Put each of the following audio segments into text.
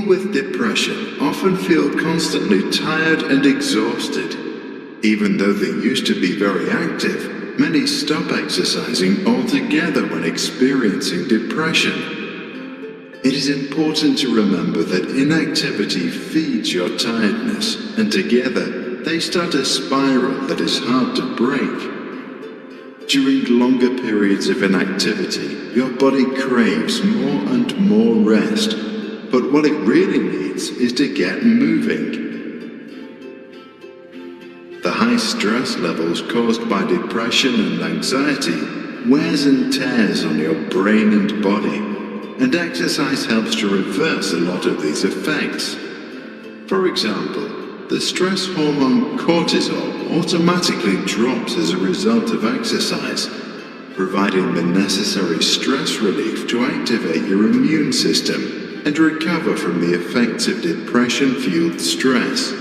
with depression often feel constantly tired and exhausted. Even though they used to be very active, many stop exercising altogether when experiencing depression. It is important to remember that inactivity feeds your tiredness, and together they start a spiral that is hard to break. During longer periods of inactivity, your body craves more and more rest, but what it really needs is to get moving. The high stress levels caused by depression and anxiety wears and tears on your brain and body, and exercise helps to reverse a lot of these effects. For example, the stress hormone cortisol automatically drops as a result of exercise, providing the necessary stress relief to activate your immune system and recover from the effects of depression-fueled stress.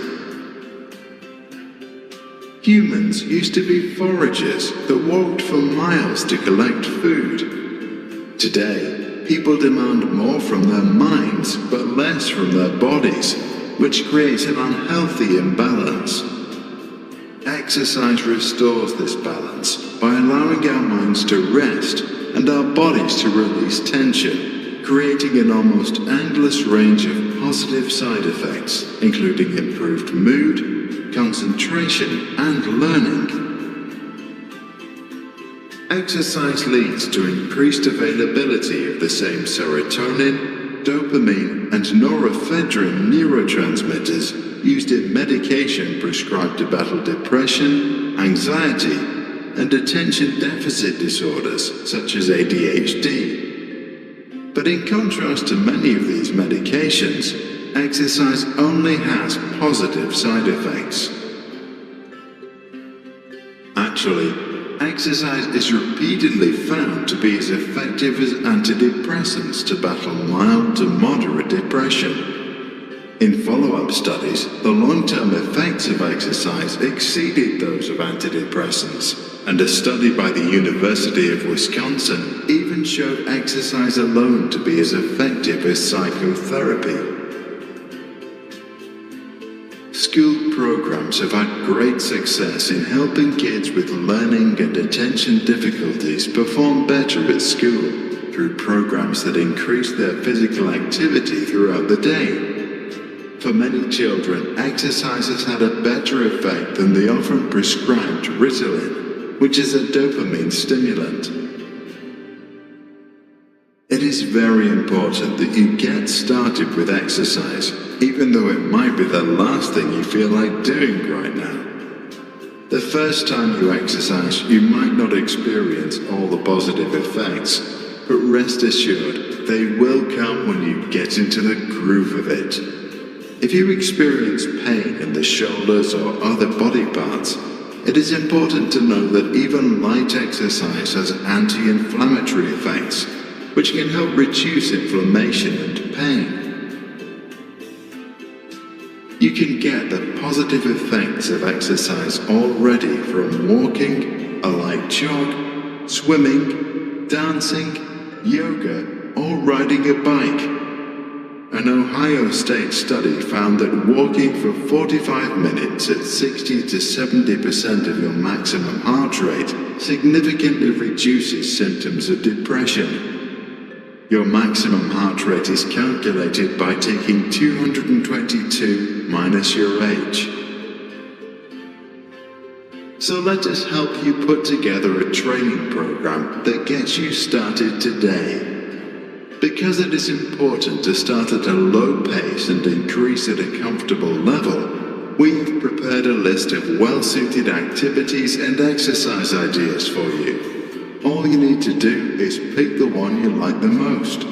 Humans used to be foragers that walked for miles to collect food. Today, people demand more from their minds but less from their bodies, which creates an unhealthy imbalance. Exercise restores this balance by allowing our minds to rest and our bodies to release tension, creating an almost endless range of positive side effects, including improved mood, concentration, and learning. Exercise leads to increased availability of the same serotonin, dopamine, and norepinephrine neurotransmitters used in medication prescribed to battle depression, anxiety, and attention deficit disorders such as ADHD. But in contrast to many of these medications, exercise only has positive side effects. Actually, exercise is repeatedly found to be as effective as antidepressants to battle mild to moderate depression. In follow-up studies, the long-term effects of exercise exceeded those of antidepressants, and a study by the University of Wisconsin even showed exercise alone to be as effective as psychotherapy. School programs have had great success in helping kids with learning and attention difficulties perform better at school through programs that increase their physical activity throughout the day. For many children, exercise has had a better effect than the often prescribed Ritalin, which is a dopamine stimulant. It is very important that you get started with exercise, even though it might be the last thing you feel like doing right now. The first time you exercise, you might not experience all the positive effects, but rest assured, they will come when you get into the groove of it. If you experience pain in the shoulders or other body parts, it is important to know that even light exercise has anti-inflammatory effects, which can help reduce inflammation and pain. You can get the positive effects of exercise already from walking, a light jog, swimming, dancing, yoga, or riding a bike. An Ohio State study found that walking for 45 minutes at 60 to 70% of your maximum heart rate significantly reduces symptoms of depression. Your maximum heart rate is calculated by taking 222 minus your age. So let us help you put together a training program that gets you started today. Because it is important to start at a low pace and increase at a comfortable level, we have prepared a list of well-suited activities and exercise ideas for you. All you need to do is pick the one you like the most.